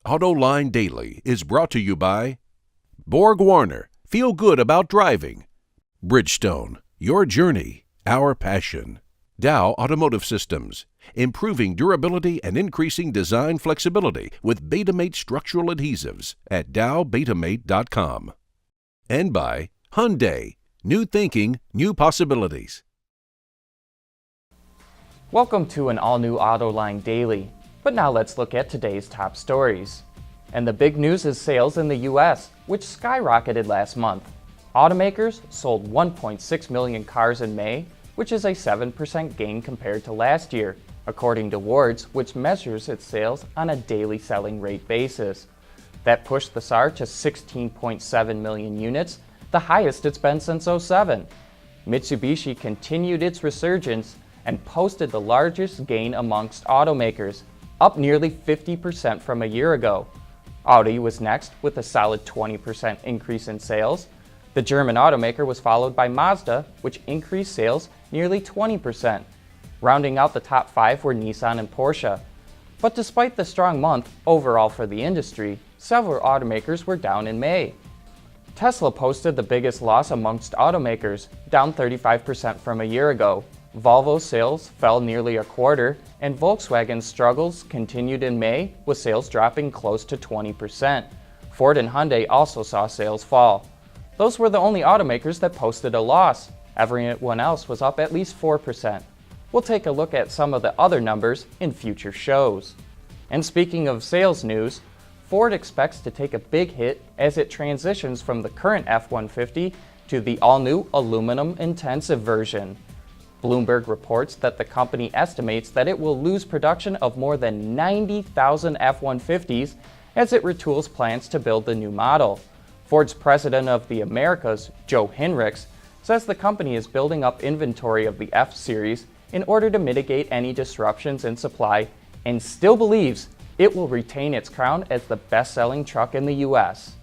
Autoline Daily is brought to you by Borg Warner, feel good about driving. Bridgestone, your journey, our passion. Dow Automotive Systems, improving durability and increasing design flexibility with Betamate structural adhesives at dowbetamate.com. And by Hyundai, new thinking, new possibilities. Welcome to an all-new Autoline Daily, but now let's look at today's top stories. And the big news is sales in the US, which skyrocketed last month. Automakers sold 1.6 million cars in May, which is a 7% gain compared to last year, according to Wards, which measures its sales on a daily selling rate basis. That pushed the SAAR to 16.7 million units, the highest it's been since '07. Mitsubishi continued its resurgence and posted the largest gain amongst automakers, up nearly 50% from a year ago. Audi was next with a solid 20% increase in sales. The German automaker was followed by Mazda, which increased sales nearly 20%. Rounding out the top five were Nissan and Porsche. But despite the strong month overall for the industry, several automakers were down in May. Tesla posted the biggest loss amongst automakers, down 35% from a year ago. Volvo's sales fell nearly a quarter, and Volkswagen's struggles continued in May, with sales dropping close to 20%. Ford and Hyundai also saw sales fall. Those were the only automakers that posted a loss. Everyone else was up at least 4%. We'll take a look at some of the other numbers in future shows. And speaking of sales news, Ford expects to take a big hit as it transitions from the current F-150 to the all-new aluminum-intensive version. Bloomberg reports that the company estimates that it will lose production of more than 90,000 F-150s as it retools plans to build the new model. Ford's president of the Americas, Joe Hinrichs, says the company is building up inventory of the F-Series in order to mitigate any disruptions in supply and still believes it will retain its crown as the best-selling truck in the US.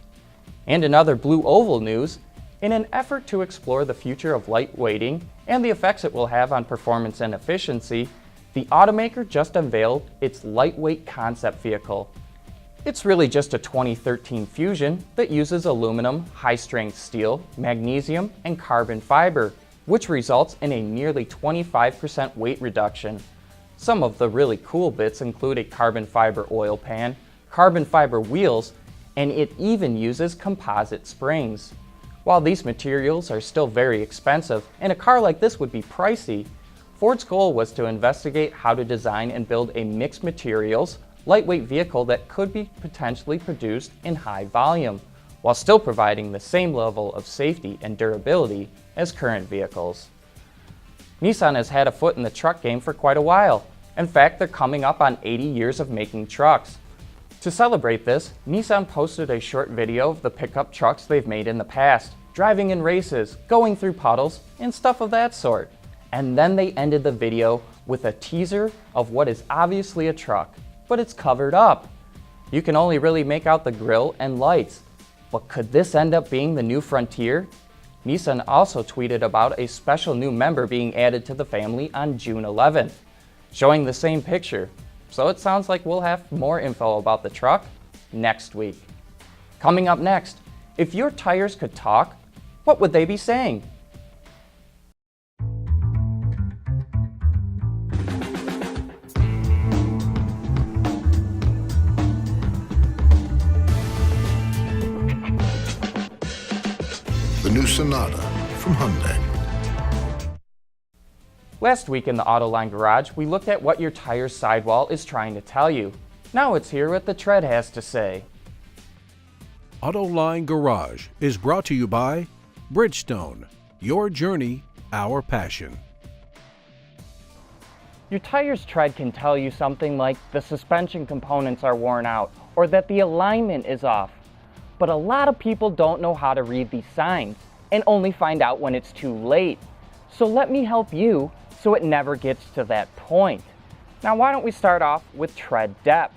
And in other Blue Oval news, in an effort to explore the future of lightweighting and the effects it will have on performance and efficiency, the automaker just unveiled its lightweight concept vehicle. It's really just a 2013 Fusion that uses aluminum, high-strength steel, magnesium, and carbon fiber, which results in a nearly 25% weight reduction. Some of the really cool bits include a carbon fiber oil pan, carbon fiber wheels, and it even uses composite springs. While these materials are still very expensive, and a car like this would be pricey, Ford's goal was to investigate how to design and build a mixed materials, lightweight vehicle that could be potentially produced in high volume, while still providing the same level of safety and durability as current vehicles. Nissan has had a foot in the truck game for quite a while. In fact, they're coming up on 80 years of making trucks. To celebrate this, Nissan posted a short video of the pickup trucks they've made in the past, driving in races, going through puddles, and stuff of that sort. And then they ended the video with a teaser of what is obviously a truck, but it's covered up. You can only really make out the grille and lights. But could this end up being the new Frontier? Nissan also tweeted about a special new member being added to the family on June 11th, showing the same picture. So it sounds like we'll have more info about the truck next week. Coming up next, if your tires could talk, what would they be saying? The new Sonata from Hyundai. Last week in the Autoline Garage, we looked at what your tire's sidewall is trying to tell you. Now it's here what the tread has to say. Autoline Garage is brought to you by Bridgestone, your journey, our passion. Your tire's tread can tell you something like the suspension components are worn out or that the alignment is off. But a lot of people don't know how to read these signs and only find out when it's too late. So let me help you so it never gets to that point. Now why don't we start off with tread depth.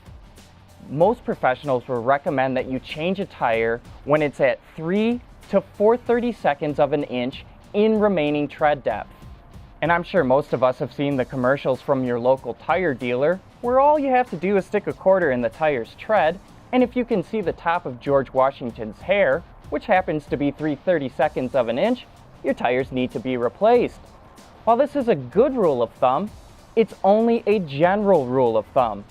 Most professionals will recommend that you change a tire when it's at 3 to 4/32 of an inch in remaining tread depth. And I'm sure most of us have seen the commercials from your local tire dealer where all you have to do is stick a quarter in the tire's tread And if you can see the top of George Washington's hair, which happens to be 3/32 of an inch, your tires need to be replaced. While this is a good rule of thumb, it's only a general rule of thumb.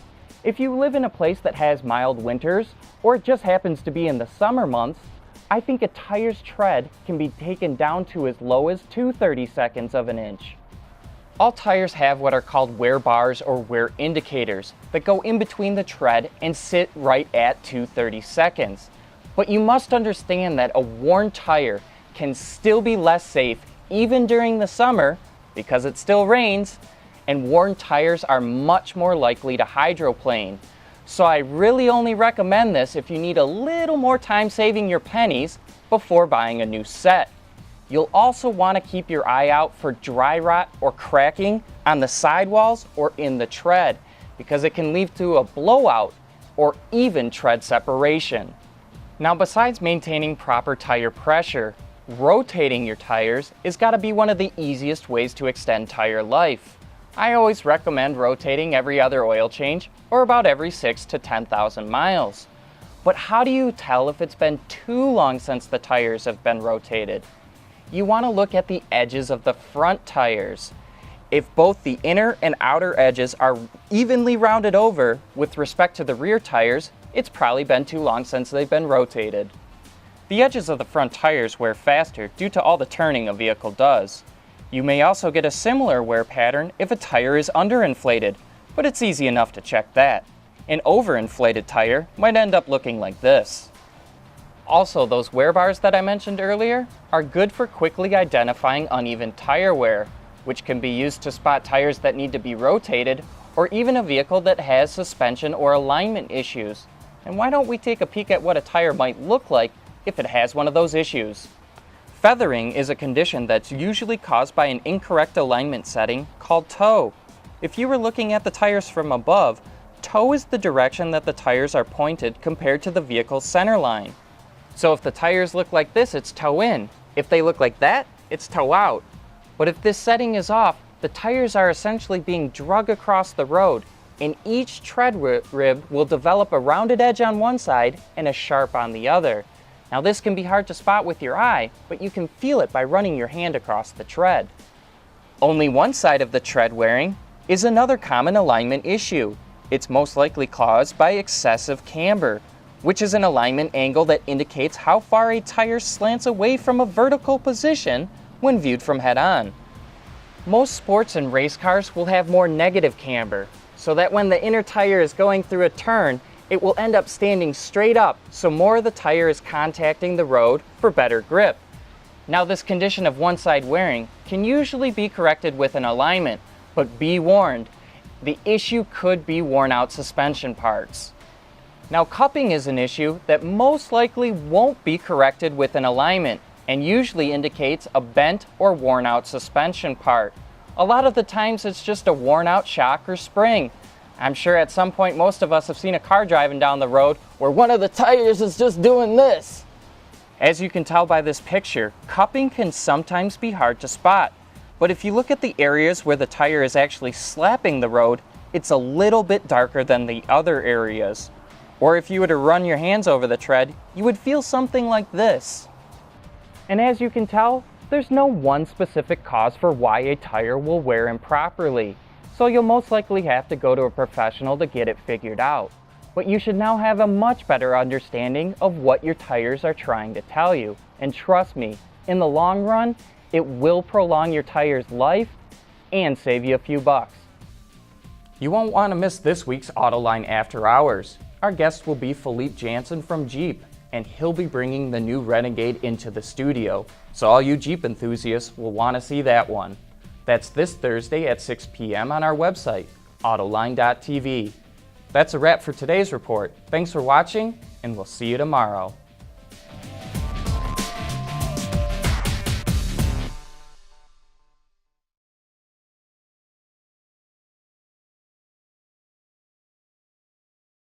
If you live in a place that has mild winters, or it just happens to be in the summer months, I think a tire's tread can be taken down to as low as 2/32 of an inch. All tires have what are called wear bars or wear indicators that go in between the tread and sit right at 2/32. But you must understand that a worn tire can still be less safe even during the summer because it still rains, and worn tires are much more likely to hydroplane. So I really only recommend this if you need a little more time saving your pennies before buying a new set. You'll also want to keep your eye out for dry rot or cracking on the sidewalls or in the tread, because it can lead to a blowout or even tread separation. Now, besides maintaining proper tire pressure, rotating your tires is got to be one of the easiest ways to extend tire life. I always recommend rotating every other oil change or about every 6,000 to 10,000 miles. But how do you tell if it's been too long since the tires have been rotated? You want to look at the edges of the front tires. If both the inner and outer edges are evenly rounded over with respect to the rear tires, it's probably been too long since they've been rotated. The edges of the front tires wear faster due to all the turning a vehicle does. You may also get a similar wear pattern if a tire is underinflated, but it's easy enough to check that. An overinflated tire might end up looking like this. Also, those wear bars that I mentioned earlier are good for quickly identifying uneven tire wear, which can be used to spot tires that need to be rotated or even a vehicle that has suspension or alignment issues. And why don't we take a peek at what a tire might look like if it has one of those issues? Feathering is a condition that's usually caused by an incorrect alignment setting called toe. If you were looking at the tires from above, toe is the direction that the tires are pointed compared to the vehicle's center line. So if the tires look like this, it's toe in. If they look like that, it's toe out. But if this setting is off, the tires are essentially being drug across the road, and each tread rib will develop a rounded edge on one side and a sharp on the other. Now this can be hard to spot with your eye, but you can feel it by running your hand across the tread. Only one side of the tread wearing is another common alignment issue. It's most likely caused by excessive camber, which is an alignment angle that indicates how far a tire slants away from a vertical position when viewed from head-on. Most sports and race cars will have more negative camber, so that when the inner tire is going through a turn, it will end up standing straight up, so more of the tire is contacting the road for better grip. Now, this condition of one side wearing can usually be corrected with an alignment, but be warned, the issue could be worn out suspension parts. Now, cupping is an issue that most likely won't be corrected with an alignment and usually indicates a bent or worn out suspension part. A lot of the times it's just a worn out shock or spring. I'm sure at some point most of us have seen a car driving down the road where one of the tires is just doing this. As you can tell by this picture, cupping can sometimes be hard to spot. But if you look at the areas where the tire is actually slapping the road, it's a little bit darker than the other areas. Or if you were to run your hands over the tread, you would feel something like this. And as you can tell, there's no one specific cause for why a tire will wear improperly. So you'll most likely have to go to a professional to get it figured out. But you should now have a much better understanding of what your tires are trying to tell you. And trust me, in the long run, it will prolong your tire's life and save you a few bucks. You won't want to miss this week's Autoline After Hours. Our guest will be Philippe Jansen from Jeep, and he'll be bringing the new Renegade into the studio. So all you Jeep enthusiasts will want to see that one. That's this Thursday at 6 p.m. on our website, autoline.tv. That's a wrap for today's report. Thanks for watching, and we'll see you tomorrow.